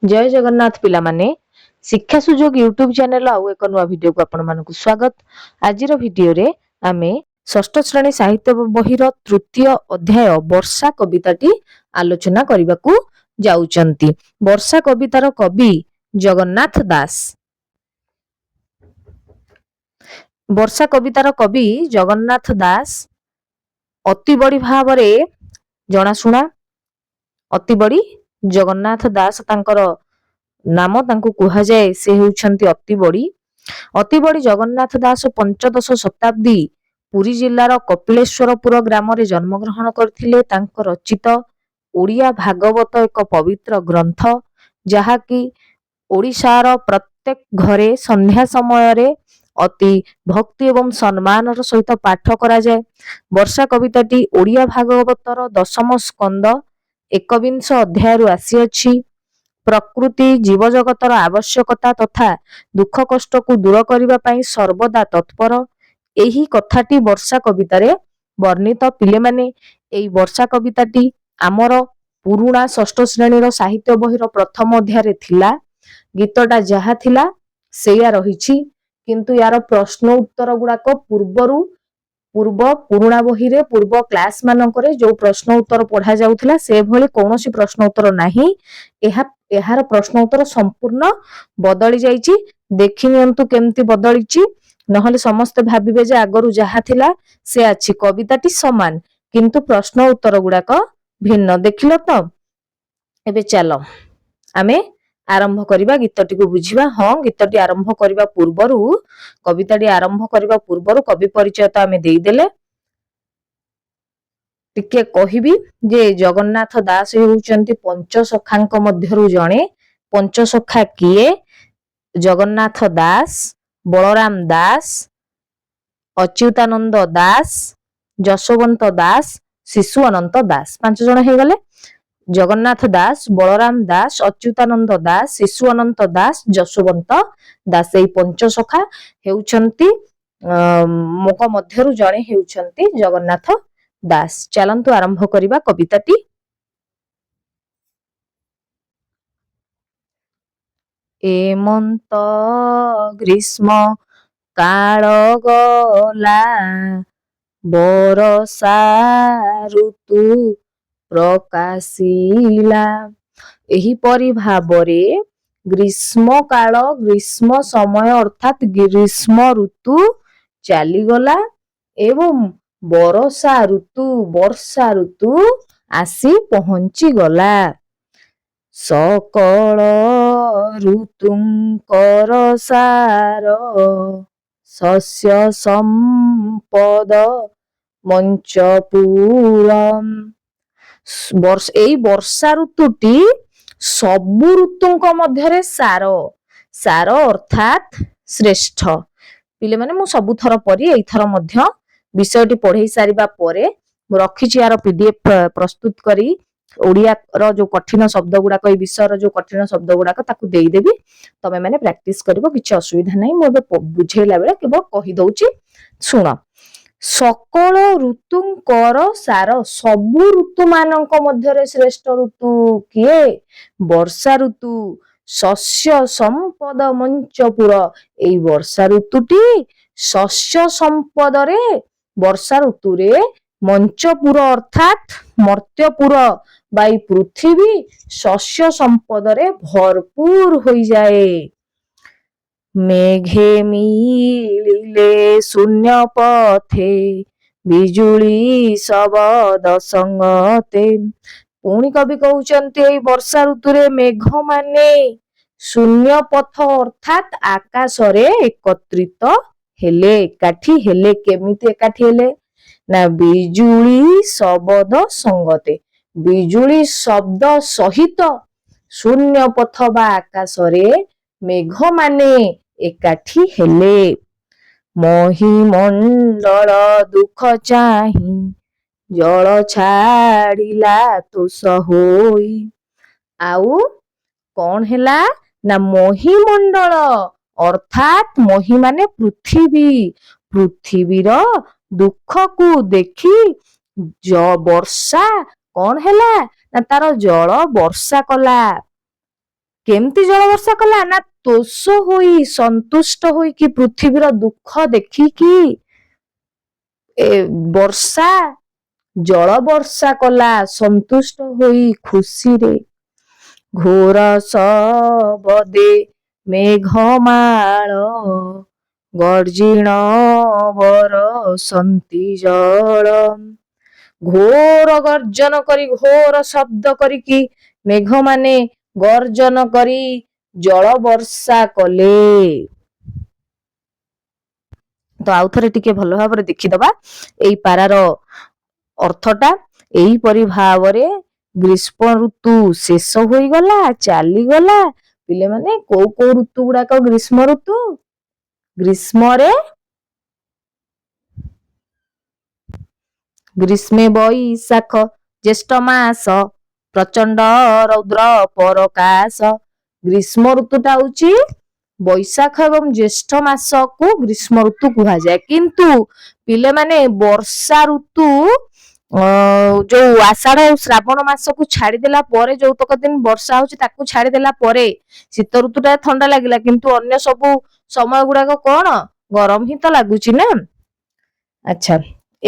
जय जगन्नाथ पिला माने शिक्षा सुजोग यूट्यूब चैनल आउ एक नुआ वीडियो को आपण मानकु स्वागत। आजिर वीडियो रे आमे षष्ठ श्रेणी साहित्य बहिर तृतीय अध्याय वर्षा कविताटी आलोचना करबाकू जाउचंती। वर्षा कवितार कवि जगन्नाथ दास। वर्षा कवितार कवि जगन्नाथ दास अति बड़ी भावरे जनाशुना। अति बड़ी जगन्नाथ दास तांकर नाम तांको कुहा जाए से हेउछंती अति बड़ी जगन्नाथ दास पंचदश शताब्दी पुरी जिल्लार कपिलेश्वरपुर ग्राम रे जन्म ग्रहण करथिले। तांको रचित ओडिया भागवत एक पवित्र ग्रंथ जहाकी ओडिशार प्रत्येक घरे संध्या समय रे अति भक्ति एवं सम्मान सहित पाठ करा जाए। वर्षा कविताटी ओडिया भागवतर दशम स्कंद एकविंश अध्याय रु आसी अछि। प्रकृति जीव जगतर आवश्यकता तथा दुख कष्ट को दूर करिबा पई सर्वदा तत्पर एही कथाटी वर्षा कवितारे वर्णित। पिले माने एई वर्षा कविताटी आमर पुरुणा षष्ठ श्रेणीर साहित्य बहिर प्रथम अध्याय रे थिला। गीतटा जहा थिला सेया रहिछि, किंतु यार प्रश्न उत्तर गुडाक पूर्व पुरुणा बही रे पूर्व क्लास मानकरे जो प्रश्न उत्तर पढ़ा जाउथिला से भली कोनोसी प्रश्न उत्तर नाही। एहार प्रश्न उत्तर संपूर्ण बदली जाइछि। देखि नियंतु केमती बदलिछि, नहले समस्त भाबिबे जे आगरु जहा थिला से अछि। कविताटी समान किंतु प्रश्न उत्तर गुडाक भिन्न। देखिलो तो एबे चलो आमे आरंभ करिबा गीतटी को बुझिबा। हाँ, गीतटी आरंभ करिबा पूर्वरु कविताटी आरंभ करिबा पूर्वरु कवि परिचय तो आमे देई देले। टिके कहिबी जे जगन्नाथ दास हेउचंती पंचसखांक मध्यरु जणे। पंचसखा किए? जगन्नाथ दास, बलराम दास, अच्युतानंद दास, जशवंत दास, शिशु अनंत दास। पांच जण हे गले। जगन्नाथ दास, बलराम दास, अच्युतानंद दास, शिशु अनंत दास, जशवंत दास। एई पंचसखा हेउचंती मोक मध्यरु जणे हेउचंती जगन्नाथ दास। चलंतु आरंभ करिबा कविताटी। एमंत ग्रीष्म काल गला बरसा ऋतु प्रकाशिला। एही परि भाबरे ग्रीष्म काल ग्रीष्म समय अर्थात ग्रीष्म ऋतु चलीगला एवं वर्षा ऋतु आसी पहुंची गला। सकल ऋतुंकर सार शस्य संपद मंचपुर। एई वर्षा ऋतुटी सबु ऋतुंक मध्यरे सार अर्थात श्रेष्ठ। पिले माने मु सबु थर परी एई थर मध्य विषयटी पढ़ाई सारिबा परे रखिछि यार पीडीएफ प्रस्तुत करी। ओडिया रो जो कठिन शब्द गुडाक ए विषय रो जो कठिन शब्द गुडाक ताकू देई देबी। तमे माने प्रैक्टिस करबो, किछि असुविधा नै। मु बुझेला बेले केवल कहि दउछि सुन। सकल ऋतुंकर सार सबु ऋतु मानक मध्यरे श्रेष्ठ ऋतु किए? वर्षा ऋतु। शस्य संपद मंचपुर। एई वर्षा ऋतुटी शस्य संपद रे वर्षा ऋतु रे मंचपुर अर्थात मर्त्यपुर बाई पृथ्वी शस्य संपद रे भरपूर होई जाए। मेघे मिलिले शून्य पथे बिजुली शबद संगते। पुणी कवि कहउचंती एई वर्षा ऋतु रे मेघ माने शून्य पथ अर्थात आकाश रे एकत्रित हेले, एकाठी हेले। केमिति एकाठी हेले ना बिजुली शबद संगते। बिजुली शब्द सहित शून्य पथ बा आकाश रे मेघ माने एकाठी हेले। महिमंडल दुख चाहि जल छाड़िला तोष होई। आउ कौन हेला ना महिमंडल अर्थात मही माने पृथ्वी। पृथ्वीर दुख को देखी वर्षा कौन हेला ना तार जल वर्षा कला। କେମିତି ଜଳ ବର୍ଷା କଲା ନା ତୋଷ ହୋଇ ସନ୍ତୁଷ୍ଟ ହୋଇକି ପୃଥିବୀର ଦୁଃଖ ଦେଖିକି ବର୍ଷା ଜଳ ବର୍ଷା କଲା ସନ୍ତୁଷ୍ଟ ହୋଇ ଖୁସିରେ। ଘୋର ଶବଦେ ମେଘମାଳ ଗର୍ଜିଣ ବରସନ୍ତି ଜଳ। ଘୋର ଗର୍ଜନ କରି ଘୋର ଶବ୍ଦ କରିକି ମେଘମାନେ ଗର୍ଜନ କରି ଜଳ ବର୍ଷା କଲେ। ତ ଆଉ ଥରେ ଟିକେ ଭଲ ଭାବରେ ଦେଖିଦବା ଏଇ ପାରାର ଅର୍ଥଟା। ଏଇପରି ଭାବରେ ଗ୍ରୀଷ୍ମ ଋତୁ ଶେଷ ହୋଇଗଲା, ଚାଲିଗଲା। ପିଲାମାନେ କୋଉ କୋଉ ଋତୁ ଗୁଡାକ ଗ୍ରୀଷ୍ମ ଋତୁ? ଗ୍ରୀଷ୍ମରେ ଗ୍ରୀଷ୍ମେ ବୈଶାଖ ଜ୍ୟେଷ୍ଠ ମାସ ପ୍ରଚଣ୍ଡ ରୌଦ୍ର ପରକାଶ। ଗ୍ରୀଷ୍ମ ଋତୁଟା ହଉଛି ବୈଶାଖ ଏବଂ ଜ୍ୟେଷ୍ଠ ମାସକୁ ଗ୍ରୀଷ୍ମ ଋତୁ କୁହାଯାଏ। କିନ୍ତୁ ପିଲାମାନେ ବର୍ଷା ଋତୁ ଯୋଉ ଆଷାଢ ଆଉ ଶ୍ରାବଣ ମାସକୁ ଛାଡିଦେଲା ପରେ ଯୋଉତକ ଦିନ ବର୍ଷା ହଉଛି ତାକୁ ଛାଡିଦେଲା ପରେ ଶୀତ ଋତୁଟା ଥଣ୍ଡା ଲାଗିଲା, କିନ୍ତୁ ଅନ୍ୟ ସବୁ ସମୟ ଗୁଡାକ କଣ ଗରମ ହିଁ ତ ଲାଗୁଛି ନା। ଆଚ୍ଛା,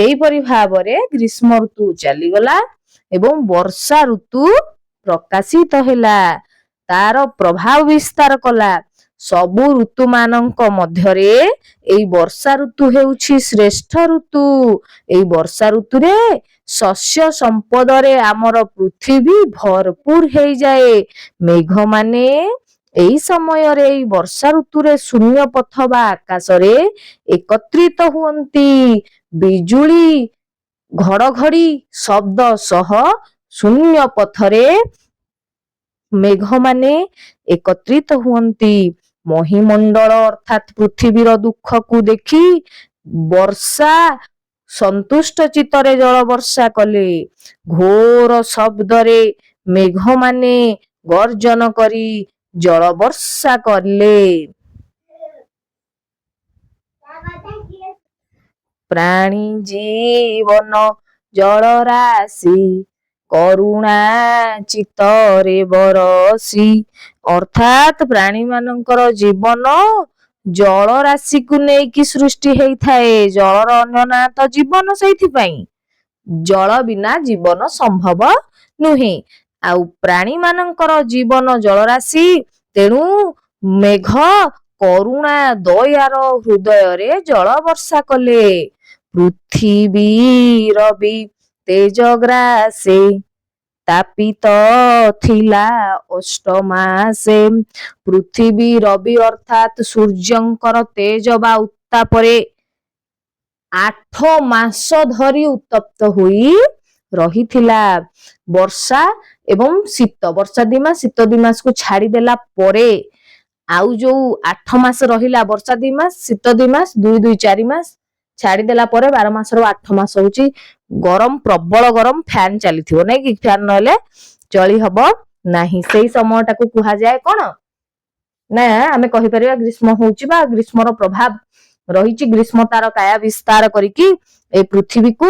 ଏଇପରି ଭାବରେ ଗ୍ରୀଷ୍ମ ଋତୁ ଚାଲିଗଲା ଏବଂ ବର୍ଷା ଋତୁ ପ୍ରକାଶିତ ହେଲା, ତାର ପ୍ରଭାବ ବିସ୍ତାର କଲା। ସବୁ ଋତୁ ମାନଙ୍କ ମଧ୍ୟରେ ଏଇ ବର୍ଷା ଋତୁ ହେଉଛି ଶ୍ରେଷ୍ଠ ଋତୁ। ଏଇ ବର୍ଷା ଋତୁରେ ଶସ୍ୟ ସମ୍ପଦରେ ଆମର ପୃଥିବୀ ଭରପୁର ହେଇଯାଏ। ମେଘମାନେ ଏଇ ସମୟରେ ଏଇ ବର୍ଷା ଋତୁରେ ଶୂନ୍ୟ ପଥ ବା ଆକାଶରେ ଏକତ୍ରିତ ହୁଅନ୍ତି। ବିଜୁଳି ଘଡଘଡି ଶବ୍ଦ ସହ ଶୂନ୍ୟ ପଥରେ ମେଘମାନେ ଏକତ୍ରିତ ହୁଅନ୍ତି। ମହିମଣ୍ଡଳ ଅର୍ଥାତ୍ ପୃଥିବୀର ଦୁଃଖକୁ ଦେଖି ବର୍ଷା ସନ୍ତୁଷ୍ଟ ଚିତ୍ତରେ ଜଳ ବର୍ଷା କଲେ। ଘୋର ଶବ୍ଦରେ ମେଘମାନେ ଗର୍ଜନ କରି ଜଳ ବର୍ଷା କଲେ। ପ୍ରାଣୀ ଜୀବନ ଜଳ ରାଶି କରୁଣା ଚିତ୍ତରେ ବରସି। ଅର୍ଥାତ୍ ପ୍ରାଣୀ ମାନଙ୍କର ଜୀବନ ଜଳ ରାଶିକୁ ନେଇକି ସୃଷ୍ଟି ହେଇଥାଏ। ଜଳର ଅନ୍ୟ ନାଁ ତ ଜୀବନ, ସେଇଥିପାଇଁ ଜଳ ବିନା ଜୀବନ ସମ୍ଭବ ନୁହେଁ। ଆଉ ପ୍ରାଣୀ ମାନଙ୍କର ଜୀବନ ଜଳରାଶି, ତେଣୁ ମେଘ କରୁଣା ଦୟାର ହୃଦୟରେ ଜଳ ବର୍ଷା କଲେ। ପୃଥିବୀର ବି ତେଜ ଗ୍ରାସେ ତାପିତ ଥିଲା ଅଷ୍ଟମାସେ। ପୃଥିବୀ ରବି ଅର୍ଥାତ୍ ସୂର୍ଯ୍ୟଙ୍କର ତେଜ ବା ଉତ୍ତାପରେ 8 ମାସ ଧରି ଉତ୍ତପ୍ତ ହୋଇ ରହିଥିଲା। ବର୍ଷା ଏବଂ ଶୀତ, ବର୍ଷା 2 ମାସ ଶୀତ 2 ମାସକୁ ଛାଡିଦେଲା ପରେ ଆଉ ଯୋଉ 8 ମାସ ରହିଲା, ବର୍ଷା 2 ମାସ ଶୀତ 2 ମାସ 2 2 4 ମାସ ଛାଡିଦେଲା ପରେ 12 ମାସରୁ 8 ମାସ ହଉଛି ଗରମ, ପ୍ରବଳ ଗରମ, ଫ୍ୟାନ ଚାଲିଥିବ ନାଇଁ କି, ଫ୍ୟାନ ନହେଲେ ଚଳି ହବ ନାହିଁ। ସେଇ ସମୟଟାକୁ କୁହାଯାଏ କଣ ନା ଆମେ କହିପାରିବା ଗ୍ରୀଷ୍ମ ହଉଛି ବା ଗ୍ରୀଷ୍ମର ପ୍ରଭାବ ରହିଛି। ଗ୍ରୀଷ୍ମ ତାର କାୟା ବିସ୍ତାର କରିକି ଏ ପୃଥିବୀକୁ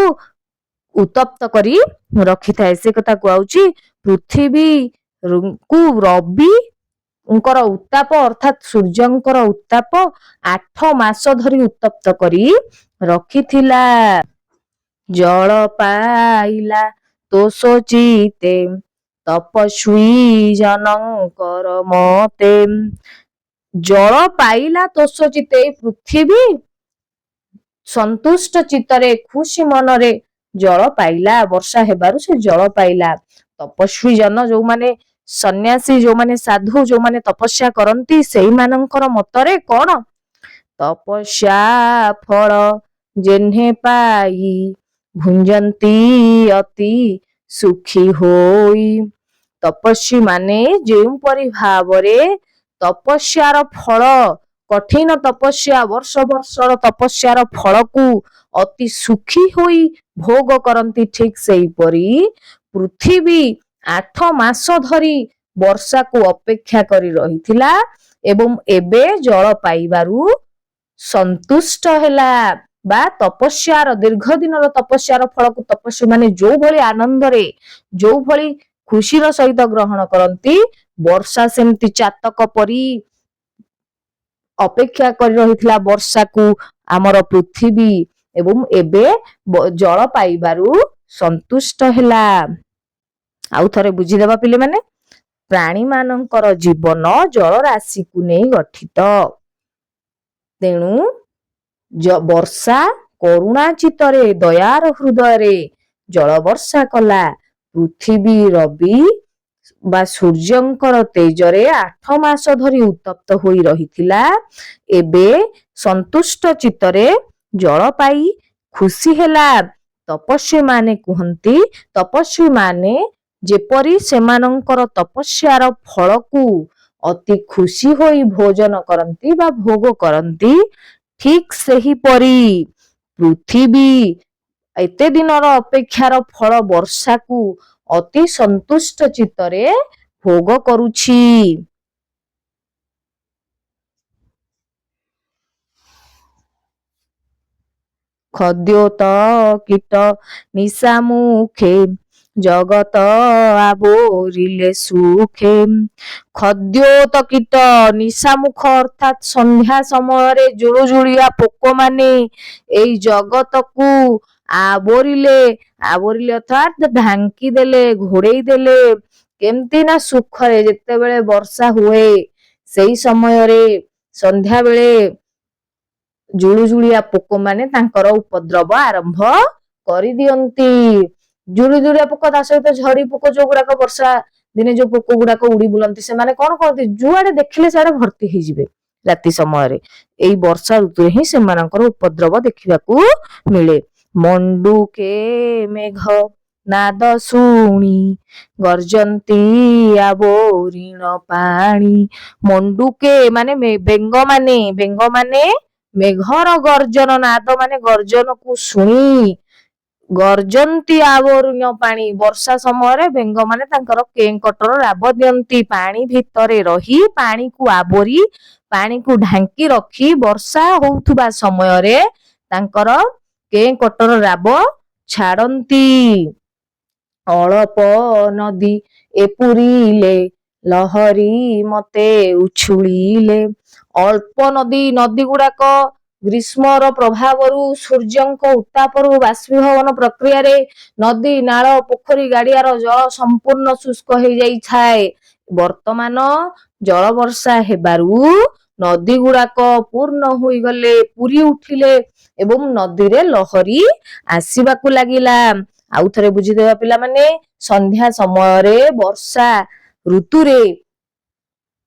ଉତ୍ତପ୍ତ କରି ରଖିଥାଏ। ସେ କଥା କୁହାଉଛି ପୃଥିବୀକୁ ରବିଙ୍କର ଉତ୍ତାପ ଅର୍ଥାତ୍ ସୂର୍ଯ୍ୟଙ୍କର ଉତ୍ତାପ 8 ମାସ ଧରି ଉତ୍ତପ୍ତ କରି ରଖିଥିଲା। ଜଳ ପାଇଲା ତୋଷ ଚିତେ ତପସ୍ୱୀ ଜନଙ୍କର ମତେ। ଜଳ ପାଇଲା ତୋଷ ଚିତେ, ପୃଥିବୀ ସନ୍ତୁଷ୍ଟ ଚିତ୍ତରେ ଖୁସି ମନରେ ଜଳ ପାଇଲା। ବର୍ଷା ହେବାରୁ ସେ ଜଳ ପାଇଲା। ତପସ୍ୱୀ ଜନ ଯୋଉମାନେ ସନ୍ନ୍ୟାସୀ, ଯୋଉମାନେ ସାଧୁ, ଯୋଉମାନେ ତପସ୍ୟା କରନ୍ତି, ସେଇମାନଙ୍କର ମତରେ କଣ ତପସ୍ୟା ଫଳ ଯେହ୍ନେ ପାଇ ଭୁଞ୍ଜନ୍ତି ଅତି ସୁଖୀ ହୋଇ। ତପସ୍ୱୀ ମାନେ ଯେଉଁପରି ଭାବରେ ତପସ୍ୟାର ଫଳ, କଠିନ ତପସ୍ୟା, ବର୍ଷ ବର୍ଷର ତପସ୍ୟାର ଫଳକୁ ଅତି ସୁଖୀ ହୋଇ ଭୋଗ କରନ୍ତି, ଠିକ ସେହିପରି ପୃଥିବୀ 8 ମାସ ଧରି ବର୍ଷାକୁ ଅପେକ୍ଷା କରି ରହିଥିଲା ଏବଂ ଏବେ ଜଳ ପାଇବାରୁ ସନ୍ତୁଷ୍ଟ ହେଲା। ବା ତପସ୍ୟାର ଦୀର୍ଘ ଦିନର ତପସ୍ୟାର ଫଳକୁ ତପସ୍ୱୀ ମାନେ ଯୋଉ ଭଳି ଆନନ୍ଦରେ, ଯୋଉ ଭଳି ଖୁସିର ସହିତ ଗ୍ରହଣ କରନ୍ତି, ବର୍ଷା ସେମିତି ଚାତକ ପରି ଅପେକ୍ଷା କରି ରହିଥିଲା ବର୍ଷାକୁ ଆମର ପୃଥିବୀ, ଏବଂ ଏବେ ଜଳ ପାଇବାରୁ ସନ୍ତୁଷ୍ଟ ହେଲା। ଆଉ ଥରେ ବୁଝିଦେବା ପିଲାମାନେ, ପ୍ରାଣୀ ମାନଙ୍କର ଜୀବନ ଜଳରାଶିକୁ ନେଇ ଗଠିତ। ତେଣୁ ବର୍ଷା କରୁଣା ଚିତ୍ତରେ ଦୟାର ହୃଦୟରେ ଜଳ ବର୍ଷା କଲା। ପୃଥିବୀ ରବି ବା ସୂର୍ଯ୍ୟଙ୍କର ତେଜରେ 8 ମାସ ଧରି ଉତ୍ତପ୍ତ ହୋଇ ରହିଥିଲା। ଏବେ ସନ୍ତୁଷ୍ଟ ଚିତ୍ତରେ ଜଳ ପାଇ ଖୁସି ହେଲା। ତପସ୍ୱୀ ମାନେ କୁହନ୍ତି, ତପସ୍ୱୀ ମାନେ ଯେପରି ସେମାନଙ୍କର ତପସ୍ୟାର ଫଳକୁ ଅତି ଖୁସି ହୋଇ ଭୋଜନ କରନ୍ତି ବା ଭୋଗ କରନ୍ତି, ଠିକ୍ ସେହିପରି ପୃଥିବୀ ଏତେ ଦିନର ଅପେକ୍ଷାର ଫଳ ବର୍ଷାକୁ ଅତି ସନ୍ତୁଷ୍ଟ ଚିତ୍ତରେ ଭୋଗ କରୁଛି। ଖଦ୍ୟୋତ କୀଟ ନିଶାମୁଖେ ଜଗତ ଆବୋରିଲେ ସୁଖେ। ଖଦ୍ୟୋତ କୀଟ ନିଶାମୁଖ ଅର୍ଥାତ୍ ସନ୍ଧ୍ୟା ସମୟରେ ଜୁଳୁଜୁଳିଆ ପୋକମାନେ ଏଇ ଜଗତକୁ ଆବୋରିଲେ, ଆବୋରିଲେ ଅର୍ଥାତ୍ ଢାଙ୍କି ଦେଲେ, ଘୋଡେଇ ଦେଲେ। କେମିତି ନା ସୁଖରେ, ଯେତେବେଳେ ବର୍ଷା ହୁଏ ସେଇ ସମୟରେ ସନ୍ଧ୍ୟା ବେଳେ ଜୁଳୁଜୁଳିଆ ପୋକମାନେ ତାଙ୍କର ଉପଦ୍ରବ ଆରମ୍ଭ କରିଦିଅନ୍ତି। ଜୁଳୁଜୁଳିଆ ପୋକ, ତା ସହିତ ଝଡି ପୋକ, ଯୋଉଗୁଡାକ ବର୍ଷା ଦିନେ ଯୋଉ ପୋକ ଗୁଡାକ ଉଡି ବୁଲନ୍ତି, ସେମାନେ କଣ କରନ୍ତି, ଯୁଆଡେ ଦେଖିଲେ ସିଆଡେ ଭର୍ତ୍ତି ହେଇଯିବେ ରାତି ସମୟରେ। ଏଇ ବର୍ଷା ଋତୁରେ ହିଁ ସେମାନଙ୍କର ଉପଦ୍ରବ ଦେଖିବାକୁ ମିଳେ। ମଣ୍ଡୁକେ ମେଘ ନାଦ ଶୁଣି ଗର୍ଜନ୍ତି ଆବୋରିଣ ପାଣି। ମଣ୍ଡୁକେ ମାନେ ବେଙ୍ଗ ମାନେ, ବେଙ୍ଗ ମାନେ ମେଘର ଗର୍ଜନ, ନାଦ ମାନେ ଗର୍ଜନକୁ ଶୁଣି ଗର୍ଜନ୍ତି ଆବୋରିଣ ପାଣି। ବର୍ଷା ସମୟରେ ବେଙ୍ଗମାନେ ତାଙ୍କର କେଁକଟର ରାବ ଦିଅନ୍ତି। ପାଣି ଭିତରେ ରହି ପାଣିକୁ ଆବୋରି, ପାଣିକୁ ଢାଙ୍କି ରଖି ବର୍ଷା ହଉଥିବା ସମୟରେ ତାଙ୍କର କେଁକଟର ରାବ ଛାଡନ୍ତି। ଅଳପ ନଦୀ ଏପୁରିଲେ ଲହରୀ ମତେ ଉଛୁଳିଲେ। ଅଳ୍ପ ନଦୀ, ନଦୀ ଗୁଡାକ ଗ୍ରୀଷ୍ମର ପ୍ରଭାବରୁ, ସୂର୍ଯ୍ୟଙ୍କ ଉତ୍ତାପରୁ ବାଷ୍ପୀଭବନ ପ୍ରକ୍ରିୟାରେ ନଦୀ, ନାଳ, ପୋଖରୀ, ଗାଡିଆର ଜଳ ସମ୍ପୂର୍ଣ୍ଣ ଶୁଷ୍କ ହେଇଯାଇଥାଏ। ବର୍ତ୍ତମାନ ଜଳ ବର୍ଷା ହେବାରୁ ନଦୀ ଗୁଡାକ ପୂର୍ଣ୍ଣ ହୋଇଗଲେ, ପୁରି ଉଠିଲେ ଏବଂ ନଦୀରେ ଲହରୀ ଆସିବାକୁ ଲାଗିଲା। ଆଉ ଥରେ ବୁଝିଦେବା ପିଲାମାନେ, ସନ୍ଧ୍ୟା ସମୟରେ ବର୍ଷା ଋତୁରେ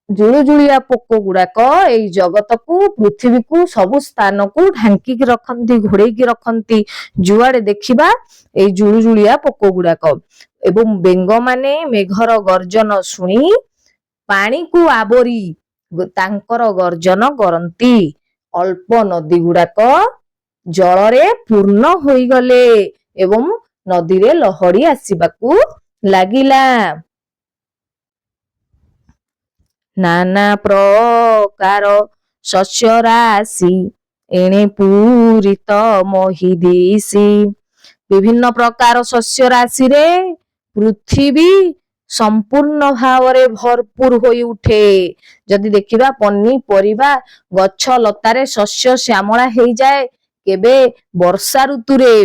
ଜୁଳୁଜୁଳିଆ ପୋକ ଗୁଡାକ ଏଇ ଜଗତକୁ, ପୃଥିବୀକୁ, ସବୁ ସ୍ଥାନକୁ ଢାଙ୍କିକି ରଖନ୍ତି, ଘୋଡେଇକି ରଖନ୍ତି। ଯୁଆଡେ ଦେଖିବା ଏଇ ଜୁଳୁଜୁଳିଆ ପୋକ ଗୁଡାକ। ଏବଂ ବେଙ୍ଗମାନେ ମେଘର ଗର୍ଜନ ଶୁଣି ପାଣିକୁ ଆବୋରି ତାଙ୍କର ଗର୍ଜନ କରନ୍ତି। ଅଳ୍ପ ନଦୀ ଗୁଡାକ ଜଳରେ ପୂର୍ଣ୍ଣ ହୋଇଗଲେ ଏବଂ ନଦୀରେ ଲହରୀ ଆସିବାକୁ ଲାଗିଲା। ନାନା ପ୍ରକାର ଶସ୍ୟ ରାଶି ଏଣେ ପୂରିତ ମହିଦିଶି। ବିଭିନ୍ନ ପ୍ରକାର ଶସ୍ୟ ରାଶିରେ ପୃଥିବୀ ସମ୍ପୂର୍ଣ୍ଣ ଭାବରେ ଭରପୁର ହୋଇ ଉଠେ। ଯଦି ଦେଖିବା ପନିପରିବା ଗଛ ଲତାରେ ଶସ୍ୟ ଶ୍ୟାମଳା ହେଇଯାଏ କେବେ, ବର୍ଷା ଋତୁରେ।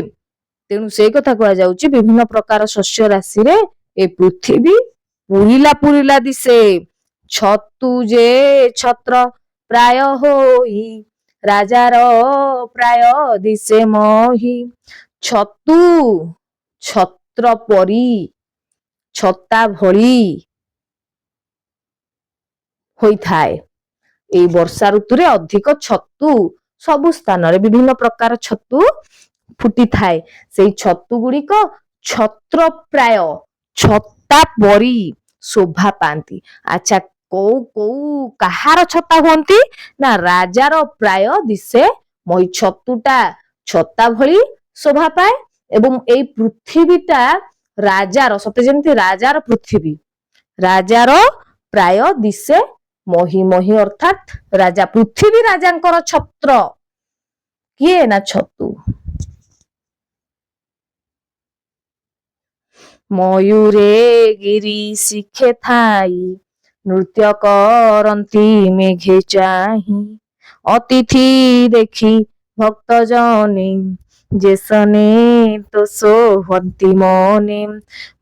ତେଣୁ ସେଇ କଥା କୁହାଯାଉଛି, ବିଭିନ୍ନ ପ୍ରକାର ଶସ୍ୟ ରାଶିରେ ଏ ପୃଥିବୀ ପୁରିଲା ପୁରିଲା ଦିଶେ। ଛତୁ ଯେ ଛତ୍ର ପ୍ରାୟ ହୋଇ ରାଜାର ପ୍ରାୟ ଦିଶେ ମହି। ଛତୁ ଛତ୍ର ପରି, ଛତା ଭଳି ହୋଇଥାଏ। ଏଇ ବର୍ଷା ଋତୁରେ ଅଧିକ ଛତୁ ସବୁ ସ୍ଥାନରେ ବିଭିନ୍ନ ପ୍ରକାର ଛତୁ ଫୁଟିଥାଏ। ସେଇ ଛତୁ ଗୁଡିକ ଛତ୍ରପ୍ରାୟ, ଛତା ପରି ଶୋଭା ପାଆନ୍ତି। ଆଚ୍ଛା, କୋଉ କୋଉ କାହାର ଛତା ହୁଅନ୍ତି ନା ରାଜାର ପ୍ରାୟ ଦିଶେ ମହି। ଛତୁଟା ଛତା ଭଳି ଶୋଭା ପାଏ ଏବଂ ଏଇ ପୃଥିବୀଟା ରାଜାର, ସତେ ଯେମିତି ରାଜାର ପୃଥିବୀ, ରାଜାର ପ୍ରାୟ ଦିଶେ ମହି। ମହି ଅର୍ଥାତ୍ ରାଜା। ପୃଥିବୀ ରାଜାଙ୍କର ଛତ୍ର କିଏ ନା ଛତୁ। ମୟୂରେ ଗିରି ଶିଖେ ଥାଇ ନୃତ୍ୟ କରନ୍ତି ମେଘେ ଚାହିଁ ଅତିଥି ଦେଖି ଭକ୍ତ ଜନେ ଯେସନେ ତୋଷ ହୁଅନ୍ତି ମନେ।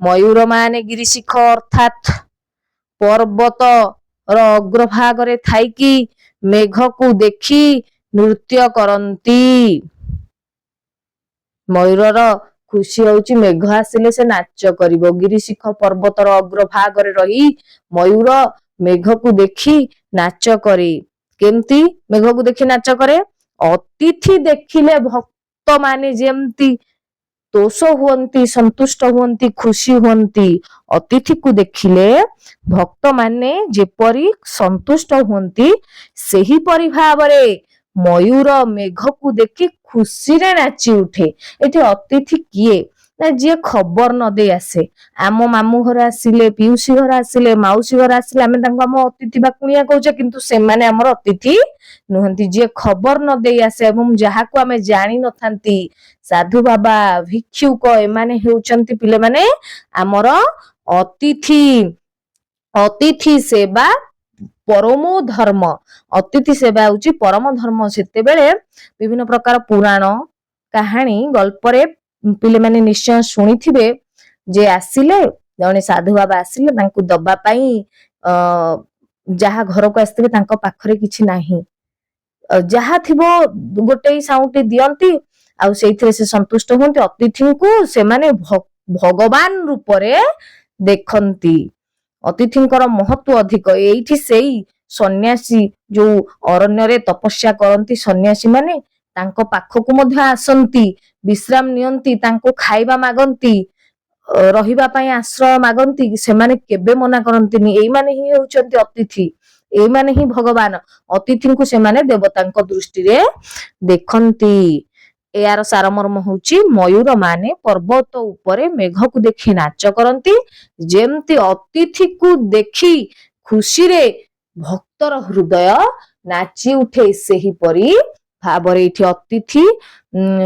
ମୟୂର ମାନେ ଗିରିଶିଖ ଅର୍ଥାତ୍ ପର୍ବତର ଅଗ୍ରଭାଗରେ ଥାଇକି ମେଘକୁ ଦେଖି ନୃତ୍ୟ କରନ୍ତି। ମୟୂରର ଖୁସି ହଉଛି ମେଘ ଆସିଲେ ସେ ନାଚ କରିବ। ଗିରିଶିଖ ପର୍ବତର ଅଗ୍ରଭାଗରେ ରହି ମୟୂର ମେଘକୁ ଦେଖି ନାଚ କରେ। କେମିତି ମେଘକୁ ଦେଖି ନାଚ କରେ? ଅତିଥି ଦେଖିଲେ ଭକ୍ତ ମାନେ ଯେମିତି ତୋଷ ହୁଅନ୍ତି, ସନ୍ତୁଷ୍ଟ ହୁଅନ୍ତି, ଖୁସି ହୁଅନ୍ତି। ଅତିଥିକୁ ଦେଖିଲେ ଭକ୍ତ ମାନେ ଯେପରି ସନ୍ତୁଷ୍ଟ ହୁଅନ୍ତି ସେହିପରି ଭାବରେ ମୟୂର ମେଘକୁ ଦେଖି ଖୁସିରେ ନାଚି ଉଠେ। ଏଠି ଅତିଥି କିଏ? ନା ଯିଏ ଖବର ନ ଦେଇ ଆସେ। ଆମ ମାମୁଁ ଘର ଆସିଲେ, ପିଉସୀ ଘର ଆସିଲେ, ମାଉସୀ ଘର ଆସିଲେ ଆମେ ତାଙ୍କୁ ଆମ ଅତିଥି ବା କୁଣିଆ କହୁଛେ, କିନ୍ତୁ ସେମାନେ ଆମର ଅତିଥି ନୁହନ୍ତି। ଯିଏ ଖବର ନ ଦେଇ ଆସେ ଏବଂ ଯାହାକୁ ଆମେ ଜାଣିନଥାନ୍ତି, ସାଧୁ ବାବା, ଭିକ୍ଷୁକ, ଏମାନେ ହେଉଛନ୍ତି ପିଲାମାନେ ଆମର ଅତିଥି। ଅତିଥି ସେବା ପରମୋ ଧର୍ମ। ଅତିଥି ସେବା ହଉଛି ପରମ ଧର୍ମ। ସେତେବେଳେ ବିଭିନ୍ନ ପ୍ରକାର ପୁରାଣ କାହାଣୀ ଗଳ୍ପରେ ପିଲାମାନେ ନିଶ୍ଚୟ ଶୁଣିଥିବେ ଯେ ଆସିଲେ ଜଣେ ସାଧୁ ବାବା ଆସିଲେ ତାଙ୍କୁ ଦବା ପାଇଁ ଯାହା ଘରକୁ ଆସିଥିବେ ତାଙ୍କ ପାଖରେ କିଛି ନାହିଁ, ଯାହା ଥିବ ଗୋଟେ ସାଉଁଟି ଦିଅନ୍ତି ଆଉ ସେଇଥିରେ ସେ ସନ୍ତୁଷ୍ଟ ହୁଅନ୍ତି। ଅତିଥିଙ୍କୁ ସେମାନେ ଭଗବାନ ରୂପରେ ଦେଖନ୍ତି। ଅତିଥିଙ୍କର ମହତ୍ଵ ଅଧିକ। ଏଇଠି ସେଇ ସନ୍ନ୍ୟାସୀ ଯୋଉ ଅରଣ୍ୟରେ ତପସ୍ୟା କରନ୍ତି ସନ୍ନ୍ୟାସୀ ମାନେ ତାଙ୍କ ପାଖକୁ ମଧ୍ୟ ଆସନ୍ତି, ବିଶ୍ରାମ ନିଅନ୍ତି, ତାଙ୍କୁ ଖାଇବା ମାଗନ୍ତି, ରହିବା ପାଇଁ ଆଶ୍ରୟ ମାଗନ୍ତି। ସେମାନେ କେବେ ମନା କରନ୍ତିନି। ଏଇମାନେ ହିଁ ହେଉଛନ୍ତି ଅତିଥି, ଏଇମାନେ ହିଁ ଭଗବାନ। ଅତିଥିଙ୍କୁ ସେମାନେ ଦେବତାଙ୍କ ଦୃଷ୍ଟିରେ ଦେଖନ୍ତି। ଏହାର ସାରମର୍ମ ହଉଛି ମୟୂର ମାନେ ପର୍ବତ ଉପରେ ମେଘକୁ ଦେଖି ନାଚ କରନ୍ତି। ଯେମିତି ଅତିଥିକୁ ଦେଖି ଖୁସିରେ ଭକ୍ତର ହୃଦୟ ନାଚି ଉଠେ, ସେହିପରି ଭାବରେ ଏଇଠି ଅତିଥି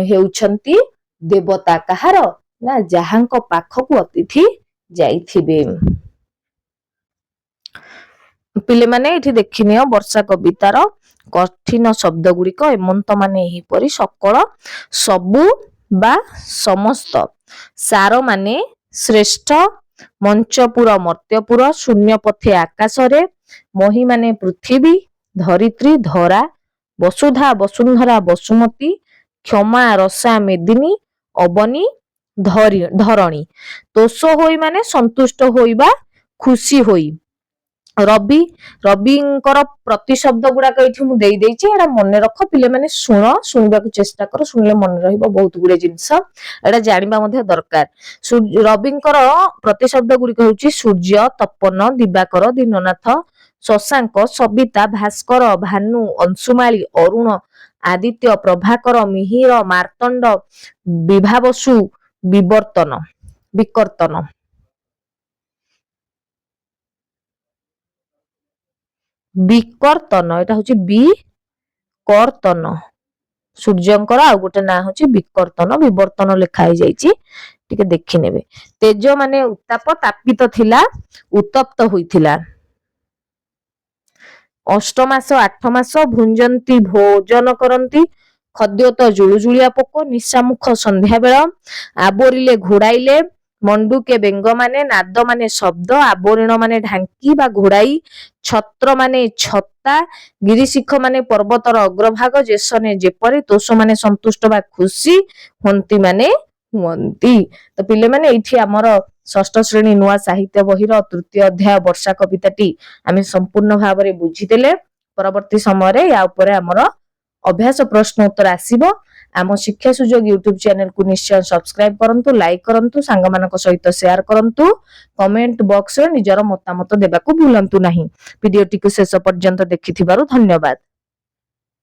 ହେଉଛନ୍ତି ଦେବତା। କାହାର? ନା ଯାହାଙ୍କ ପାଖକୁ ଅତିଥି ଯାଇଥିବେ। ପିଲାମାନେ ଏଠି ଦେଖିନିଅ ବର୍ଷା କବିତାର କଠିନ ଶବ୍ଦ ଗୁଡିକ। ଏମନ୍ତ ମାନେ ଏହିପରି ସକଳ, ସବୁ ବା ସମସ୍ତ। ସାର ମାନେ ଶ୍ରେଷ୍ଠ, ମଞ୍ଚପୁର ମର୍ତ୍ତ୍ୟପୁର, ଶୂନ୍ୟ ପଥେ ଆକାଶରେ, ମହି ମାନେ ପୃଥିବୀ, ଧରିତ୍ରୀ ଧରା, ବସୁଧା ବସୁନ୍ଧରା ବସୁମତୀ, କ୍ଷମା ରସା ମେଦିନୀ, ଅବନୀ ଧରଣୀ। ତୋଷ ହୋଇ ମାନେ ସନ୍ତୁଷ୍ଟ ହୋଇ ବା ଖୁସି ହୋଇ। ରବି, ରବିଙ୍କର ପ୍ରତିଶବ୍ଦ ଗୁଡାକ ଏଇଠି ମୁଁ ଦେଇଦେଇଛି, ଏଇଟା ମନେ ରଖ ପିଲାମାନେ। ଶୁଣିବାକୁ ଚେଷ୍ଟା କର, ଶୁଣିଲେ ମନେ ରହିବ ବହୁତ ଗୁଡେ ଜିନିଷ, ଏଇଟା ଜାଣିବା ମଧ୍ୟ ଦରକାର। ରବିଙ୍କର ପ୍ରତିଶବ୍ଦ ଗୁଡିକ ହଉଛି ସୂର୍ଯ୍ୟ, ତପନ, ଦିବାକର, ଦୀନନାଥ, ଶଶାଙ୍କ, ସବିତା, ଭାସ୍କର, ଭାନୁ, ଅଂଶୁମାଳୀ, ଅରୁଣ, ଆଦିତ୍ୟ, ପ୍ରଭାକର, ମିହିର, ମାର୍ତ୍ତଣ୍ଡ, ବିଭାବସୁ, ବିକର୍ତ୍ତନ। ବିକର୍ତ୍ତନ, ଏଟା ହଉଛି ବିକର୍ତ୍ତନ। ସୂର୍ଯ୍ୟଙ୍କର ଆଉ ଗୋଟେ ନାଁ ହଉଛି ବିକର୍ତ୍ତନ। ବିବର୍ତ୍ତନ ଲେଖା ହେଇଯାଇଛି, ଟିକେ ଦେଖିନେବେ। ତେଜ ମାନେ ଉତ୍ତାପ, ତାପିତ ଥିଲା, ଉତ୍ତପ୍ତ ହୋଇଥିଲା। ଅଷ୍ଟମାସ, 8 ମାସ, ଭୁଞ୍ଜନ୍ତି ଭୋଜନ କରନ୍ତି, ଖଦ୍ୟୋତ ଜୁଳୁଜୁଳିଆ ପୋକ, ନିଶାମୁଖ ସନ୍ଧ୍ୟା ବେଳ, ଆବୋରିଲେ ଘୋଡାଇଲେ, ମଣ୍ଡୁକେ ବେଙ୍ଗ ମାନେ, ନାଦ ମାନେ ଶବ୍ଦ, ଆବୋରିଣ ମାନେ ଢାଙ୍କି ବା ଘୋଡାଇ, ଛତ୍ର ମାନେ ଛତା, ଗିରିଶିଖ ମାନେ ପର୍ବତର ଅଗ୍ରଭାଗ, ଯେସନେ ଯେପରି, ତୋଷ ମାନେ ସନ୍ତୁଷ୍ଟ ବା ଖୁସି, ହୁଅନ୍ତି ମାନେ ହୁଅନ୍ତି। ତ ପିଲାମାନେ ଏଇଠି ଆମର ଷଷ୍ଠ ଶ୍ରେଣୀ ନୂଆ ସାହିତ୍ୟ ବହିର ତୃତୀୟ ଅଧ୍ୟାୟ ବର୍ଷା କବିତାଟି ଆମେ ସମ୍ପୂର୍ଣ୍ଣ ଭାବରେ ବୁଝିଦେଲେ। ପରବର୍ତ୍ତୀ ସମୟରେ ୟା ଉପରେ ଆମର ଅଭ୍ୟାସ ପ୍ରଶ୍ନ ଉତ୍ତର ଆସିବ। ଆମ ଶିକ୍ଷା ସୁଯୋଗ ୟୁଟ୍ୟୁବ ଚ୍ୟାନେଲକୁ ନିଶ୍ଚୟ ସବସ୍କ୍ରାଇବ କରନ୍ତୁ, ଲାଇକ୍ କରନ୍ତୁ, ସାଙ୍ଗମାନଙ୍କ ସହିତ ସେୟାର କରନ୍ତୁ, କମେଣ୍ଟ ବକ୍ସରେ ନିଜର ମତାମତ ଦେବାକୁ ଭୁଲନ୍ତୁ ନାହିଁ। ଭିଡିଓଟିକୁ ଶେଷ ପର୍ଯ୍ୟନ୍ତ ଦେଖିଥିବାରୁ ଧନ୍ୟବାଦ।